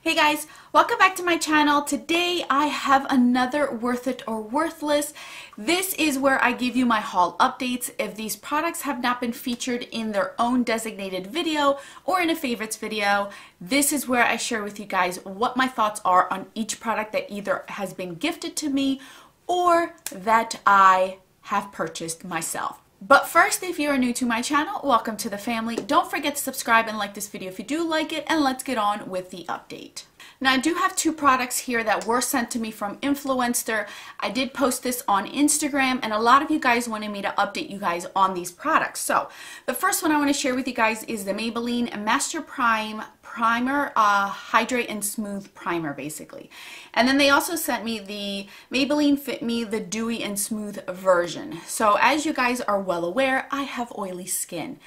Hey guys, welcome back to my channel. Today I have another Worth It or Worthless. This is where I give you my haul updates. If these products have not been featured in their own designated video or in a favorites video, this is where I share with you guys what my thoughts are on each product that either has been gifted to me or that I have purchased myself. But first, if you are new to my channel, welcome to the family. Don't forget to subscribe and like this video if you do like it, and let's get on with the update. Now, I do have two products here that were sent to me from Influencer. I did post this on Instagram, and a lot of you guys wanted me to update you guys on these products. So, the first one I want to share with you guys is the Maybelline Master Prime Primer, Hydrate and Smooth Primer, basically. And then they also sent me the Maybelline Fit Me, the Dewy and Smooth version. So, as you guys are well aware, I have oily skin.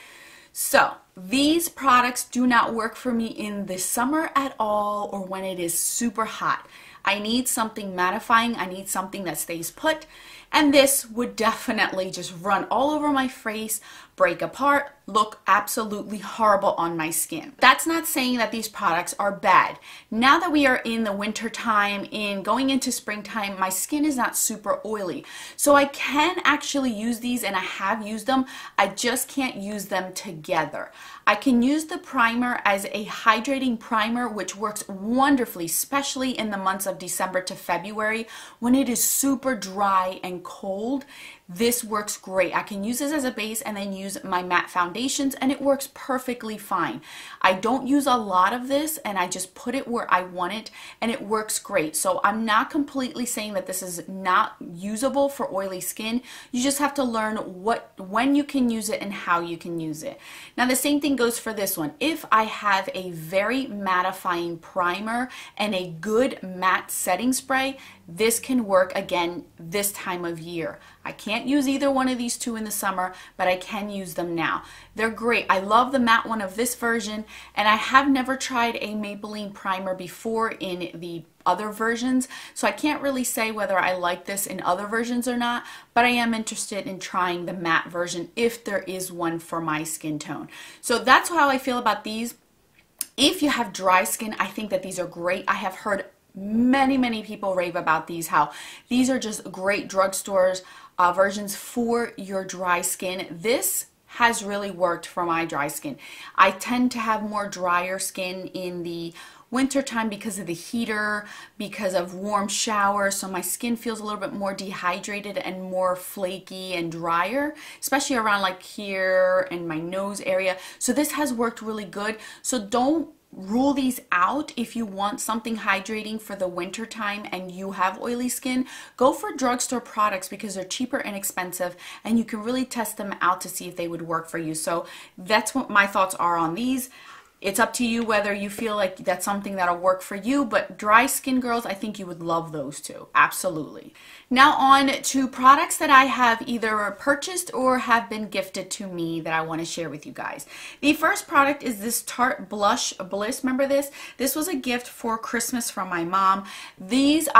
So, these products do not work for me in the summer at all or when it is super hot. I need something mattifying, I need something that stays put, and this would definitely just run all over my face, break apart, look absolutely horrible on my skin. That's not saying that these products are bad. Now that we are in the winter time, going into springtime, my skin is not super oily. So I can actually use these, and I have used them. I just can't use them together. I can use the primer as a hydrating primer, which works wonderfully, especially in the months of December to February when it is super dry and cold. This works great. I can use this as a base and then use my matte foundations, and it works perfectly fine. I don't use a lot of this, and I just put it where I want it, and it works great. So I'm not completely saying that this is not usable for oily skin. You just have to learn when you can use it and how you can use it. Now the same thing goes for this one. If I have a very mattifying primer and a good matte setting spray, this can work again this time of year. I can't use either one of these two in the summer, but I can use them now. They're great. I love the matte one of this version, and I have never tried a Maybelline primer before in the other versions, so I can't really say whether I like this in other versions or not, but I am interested in trying the matte version if there is one for my skin tone. So that's how I feel about these. If you have dry skin, I think that these are great. I have heard many people rave about these, how these are just great drugstores versions for your dry skin. This has really worked for my dry skin. I tend to have more drier skin in the winter time because of the heater, because of warm showers, so my skin feels a little bit more dehydrated and more flaky and drier, especially around like here and my nose area. So this has worked really good. So don't rule these out. If you want something hydrating for the winter time and you have oily skin, go for drugstore products because they're cheaper and inexpensive, and you can really test them out to see if they would work for you. So that's what my thoughts are on these. It's up to you whether you feel like that's something that'll work for you, but dry skin girls, I think you would love those two. Absolutely. Now on to products that I have either purchased or have been gifted to me that I want to share with you guys. The first product is this Tarte Blush Bliss. Remember this? This was a gift for Christmas from my mom. These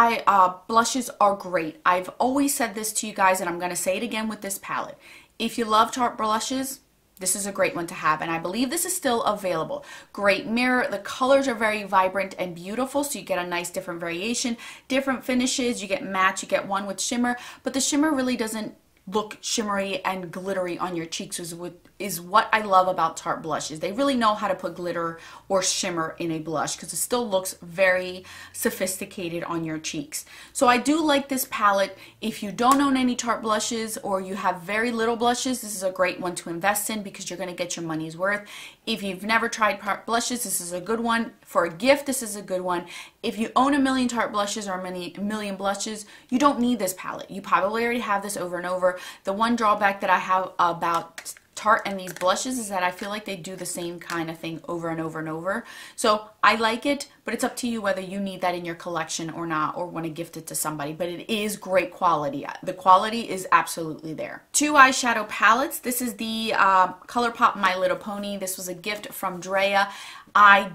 blushes are great. I've always said this to you guys, and I'm going to say it again with this palette. If you love Tarte blushes, this is a great one to have, and I believe this is still available. Great mirror. The colors are very vibrant and beautiful, so you get a nice different variation, different finishes. You get matte, you get one with shimmer, but the shimmer really doesn't look shimmery and glittery on your cheeks, is what I love about Tarte blushes. They really know how to put glitter or shimmer in a blush because it still looks very sophisticated on your cheeks. So I do like this palette. If you don't own any Tarte blushes or you have very little blushes, this is a great one to invest in because you're going to get your money's worth. If you've never tried Tarte blushes, this is a good one. For a gift, this is a good one. If you own a million Tarte blushes or a million blushes, you don't need this palette. You probably already have this over and over. The one drawback that I have about Tarte and these blushes is that I feel like they do the same kind of thing over and over and over. So I like it, but it's up to you whether you need that in your collection or not, or want to gift it to somebody. But it is great quality. The quality is absolutely there. Two eyeshadow palettes. This is the ColourPop My Little Pony. This was a gift from Drea. I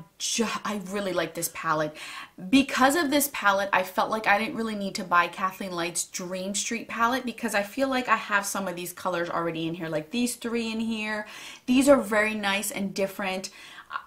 really like this palette. Because of this palette, I felt like I didn't really need to buy Kathleen Light's Dream Street palette because I feel like I have some of these colors already in here, like these three in here. These are very nice and different.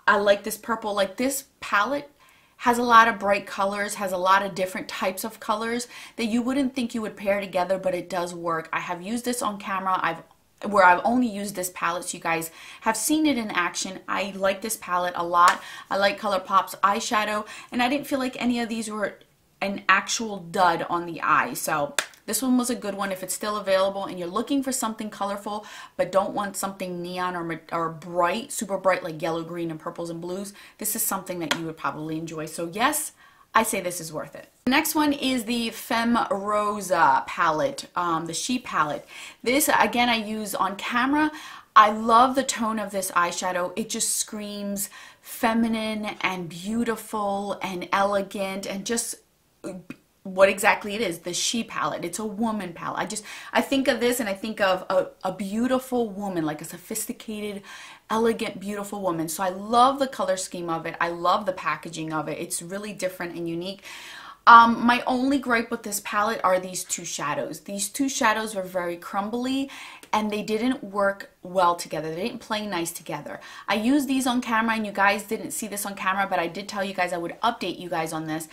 I like this purple. Like, this palette has a lot of bright colors, has a lot of different types of colors that you wouldn't think you would pair together, but it does work. I have used this on camera. Where I've only used this palette, so you guys have seen it in action. I like this palette a lot. I like ColourPop's eyeshadow, and I didn't feel like any of these were an actual dud on the eye. So this one was a good one if it's still available and you're looking for something colorful but don't want something neon or bright, super bright like yellow, green, and purples and blues. This is something that you would probably enjoy. So yes, I say this is worth it. The next one is the Femme Rosa palette, the She palette. This, again, I use on camera. I love the tone of this eyeshadow. It just screams feminine and beautiful and elegant and just what exactly it is, the She palette. It's a woman palette. I think of this and I think of a beautiful woman, like a sophisticated, elegant, beautiful woman. So I love the color scheme of it. I love the packaging of it. It's really different and unique. My only gripe with this palette are these two shadows. These two shadows were very crumbly and they didn't work well together. They didn't play nice together. I used these on camera and you guys didn't see this on camera, but I did tell you guys I would update you guys on this.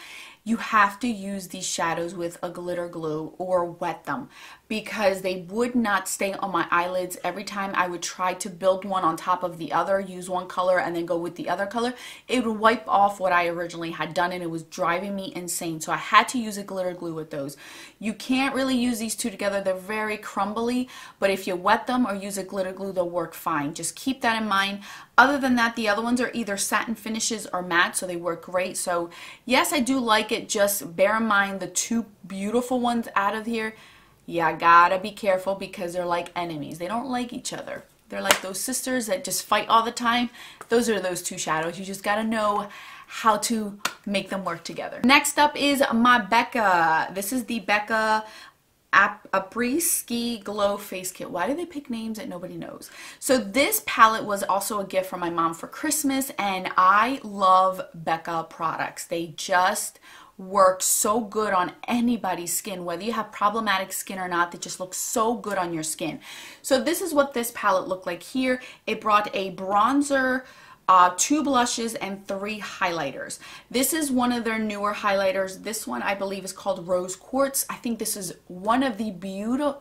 You have to use these shadows with a glitter glue or wet them because they would not stay on my eyelids. Every time I would try to build one on top of the other, use one color and then go with the other color, it would wipe off what I originally had done and it was driving me insane. So I had to use a glitter glue with those. You can't really use these two together. They're very crumbly, but if you wet them or use a glitter glue, they'll work fine. Just keep that in mind. Other than that, the other ones are either satin finishes or matte, so they work great. So yes, I do like it. Just bear in mind the two beautiful ones out of here. Yeah, gotta be careful because they're like enemies. They don't like each other. They're like those sisters that just fight all the time. Those are those two shadows. You just gotta know how to make them work together. Next up is my Becca. This is the Becca Après-Ski Glow Face Kit. Why do they pick names that nobody knows? So this palette was also a gift from my mom for Christmas, and I love Becca products. They just work so good on anybody's skin, whether you have problematic skin or not. They just look so good on your skin. So this is what this palette looked like here. It brought a bronzer, 2 blushes, and 3 highlighters. This is one of their newer highlighters. This one I believe is called Rose Quartz. I think this is one of the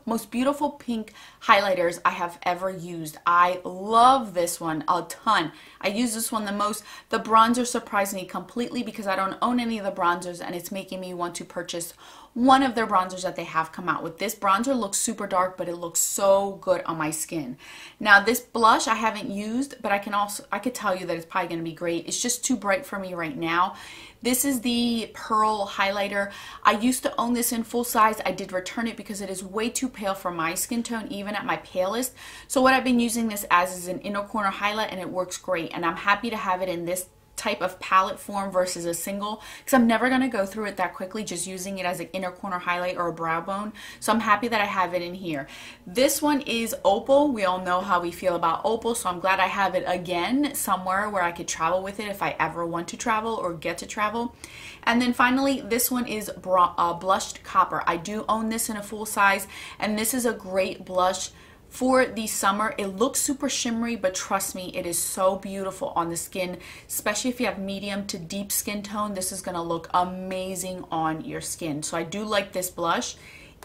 most beautiful pink highlighters I have ever used. I love this one a ton. I use this one the most. The bronzer surprised me completely because I don't own any of the bronzers and it's making me want to purchase one of their bronzers that they have come out with. This bronzer looks super dark, but it looks so good on my skin. Now this blush I haven't used, but I could tell you that it's probably going to be great. It's just too bright for me right now. This is the Pearl highlighter. I used to own this in full size. I did return it because it is way too pale for my skin tone, even at my palest. So what I've been using this as is an inner corner highlight, and it works great. And I'm happy to have it in this type of palette form versus a single, because I'm never going to go through it that quickly just using it as an inner corner highlight or a brow bone. So I'm happy that I have it in here. This one is Opal. We all know how we feel about Opal, so I'm glad I have it again somewhere where I could travel with it if I ever want to travel or get to travel. And then finally, this one is Blushed Copper. I do own this in a full size, and this is a great blush for the summer. It looks super shimmery, but trust me, it is so beautiful on the skin, especially if you have medium to deep skin tone. This is going to look amazing on your skin. So I do like this blush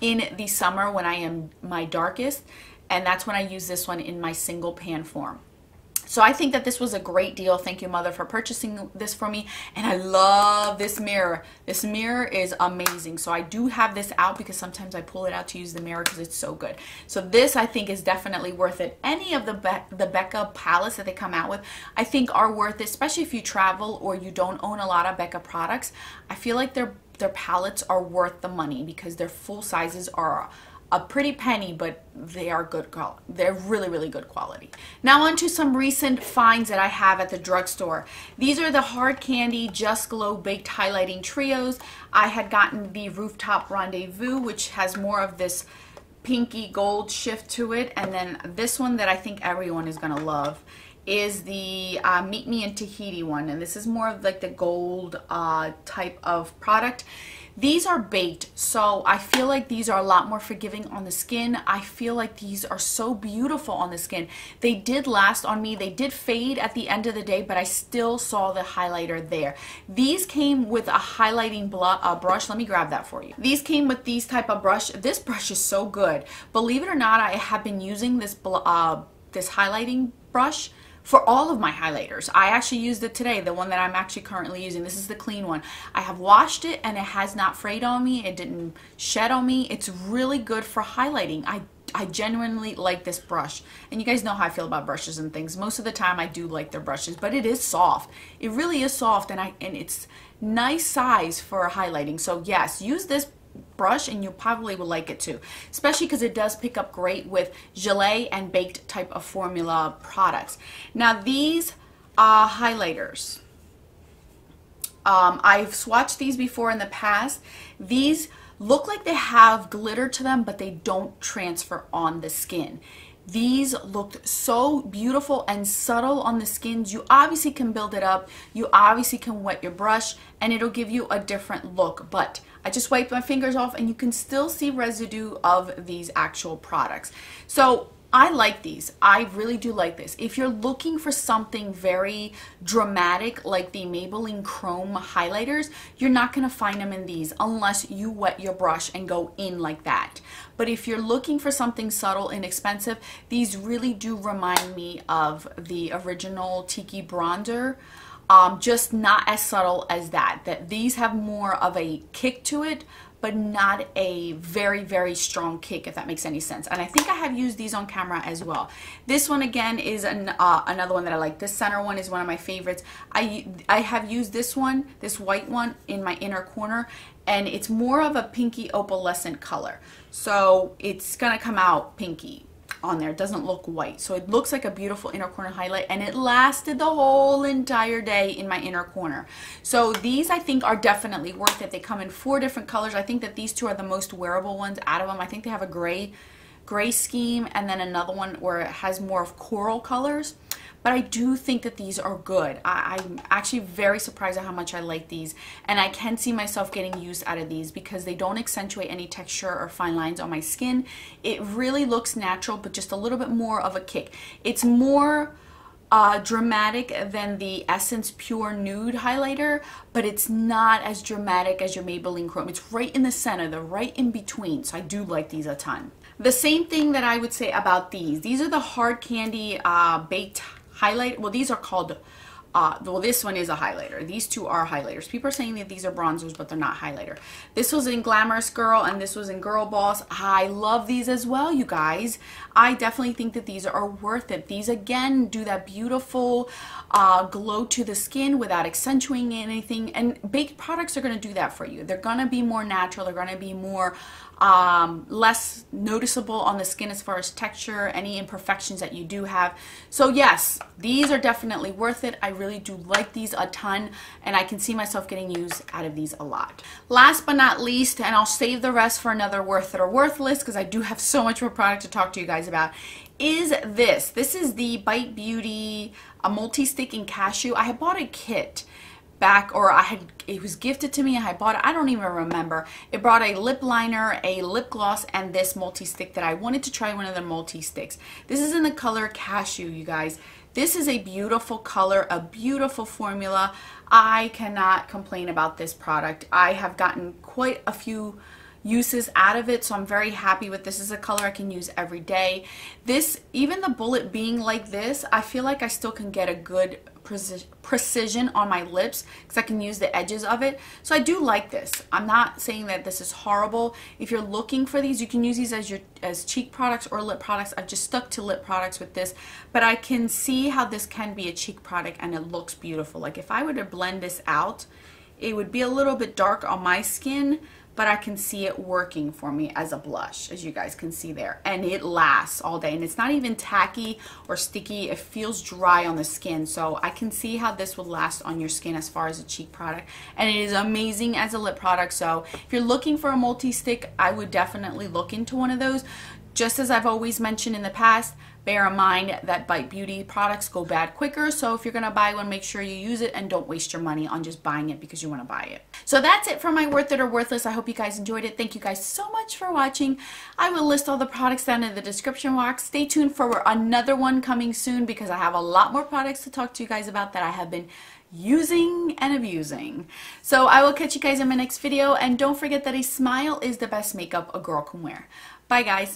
in the summer when I am my darkest, and that's when I use this one in my single pan form. So I think that this was a great deal. Thank you, Mother, for purchasing this for me. And I love this mirror. This mirror is amazing. So I do have this out because sometimes I pull it out to use the mirror because it's so good. So this, I think, is definitely worth it. Any of the Becca palettes that they come out with, I think are worth it, especially if you travel or you don't own a lot of Becca products. I feel like their palettes are worth the money because their full sizes are a pretty penny, but they are good quality. They're really, really good quality. Now on to some recent finds that I have at the drugstore. These are the Hard Candy Just Glow Baked Highlighting Trios. I had gotten the Rooftop Rendezvous, which has more of this pinky gold shift to it, and then this one that I think everyone is gonna love is the Meet Me in Tahiti one, and this is more of like the gold type of product. These are baked, so I feel like these are a lot more forgiving on the skin. I feel like these are so beautiful on the skin. They did last on me. They did fade at the end of the day, but I still saw the highlighter there. These came with a highlighting brush. Let me grab that for you. These came with these type of brush. This brush is so good. Believe it or not, I have been using this this highlighting brush for all of my highlighters. I actually used it today, the one that I'm actually currently using. This is the clean one. I have washed it and it has not frayed on me. It didn't shed on me. It's really good for highlighting. I genuinely like this brush. And you guys know how I feel about brushes and things. Most of the time I do like their brushes, but it is soft. It really is soft, and it's nice size for highlighting. So yes, use this brush and you probably will like it too, especially because it does pick up great with gelée and baked type of formula products. Now these highlighters, I've swatched these before in the past. These look like they have glitter to them, but they don't transfer on the skin. These looked so beautiful and subtle on the skins. You obviously can build it up. You obviously can wet your brush and it'll give you a different look. But I just wiped my fingers off and you can still see residue of these actual products. So I like these. I really do like this. If you're looking for something very dramatic like the Maybelline Chrome highlighters, you're not going to find them in these unless you wet your brush and go in like that. But if you're looking for something subtle, inexpensive, these really do remind me of the original Tiki bronzer. Just not as subtle as that. These have more of a kick to it, but not a very, very strong kick, if that makes any sense. And I think I have used these on camera as well. This one again is another one that I like. This center one is one of my favorites. I have used this one, this white one, in my inner corner, and it's more of a pinky opalescent color. So it's gonna come out pinky on there. It doesn't look white, so it looks like a beautiful inner corner highlight, and it lasted the whole entire day in my inner corner. So these I think are definitely worth it. They come in 4 different colors. I think that these 2 are the most wearable ones out of them. I think they have a gray scheme and then another one where it has more of coral colors. But I do think that these are good. I'm actually very surprised at how much I like these, and I can see myself getting use out of these because they don't accentuate any texture or fine lines on my skin. It really looks natural, but just a little bit more of a kick. It's more dramatic than the Essence Pure Nude highlighter, but it's not as dramatic as your Maybelline Chrome. It's right in the center, they're right in between, so I do like these a ton. The same thing that I would say about these. These are the Hard Candy baked highlight. Well, these are called well, this one is a highlighter. These 2 are highlighters. People are saying that these are bronzers, but they're not highlighter. This was in Glamorous Girl and this was in Girl Boss. I love these as well, you guys. I definitely think that these are worth it. These again do that beautiful glow to the skin without accentuating anything, and baked products are going to do that for you. They're going to be more natural. They're going to be more less noticeable on the skin as far as texture, any imperfections that you do have. So yes, these are definitely worth it. I really do like these a ton, and I can see myself getting use out of these a lot. Last but not least, and I'll save the rest for another worth it or worthless because I do have so much more product to talk to you guys about, is this. This is the Bite Beauty multi-stick in cashew. I had bought a kit back, or it was gifted to me and I bought it. I don't even remember. It brought a lip liner, a lip gloss, and this multi-stick that I wanted to try one of their multi-sticks. This is in the color Cashew, you guys. This is a beautiful color, a beautiful formula. I cannot complain about this product. I have gotten quite a few uses out of it, so I'm very happy with this. This is a color I can use every day. This, even the bullet being like this, I feel like I still can get a good precision on my lips because I can use the edges of it. So I do like this. I'm not saying that this is horrible. If you're looking for these, you can use these as cheek products or lip products. I've just stuck to lip products with this, but I can see how this can be a cheek product and it looks beautiful. Like if I were to blend this out, it would be a little bit dark on my skin, but I can see it working for me as a blush, as you guys can see there. And it lasts all day, and it's not even tacky or sticky. It feels dry on the skin, so I can see how this will last on your skin as far as a cheek product. And it is amazing as a lip product, so if you're looking for a multi-stick, I would definitely look into one of those. Just as I've always mentioned in the past, bear in mind that Bite Beauty products go bad quicker, so if you're gonna buy one, make sure you use it and don't waste your money on just buying it because you want to buy it. So that's it for my worth it or worthless. I hope you guys enjoyed it. Thank you guys so much for watching. I will list all the products down in the description box. Stay tuned for another one coming soon because I have a lot more products to talk to you guys about that I have been using and abusing. So I will catch you guys in my next video, and don't forget that a smile is the best makeup a girl can wear. Bye guys.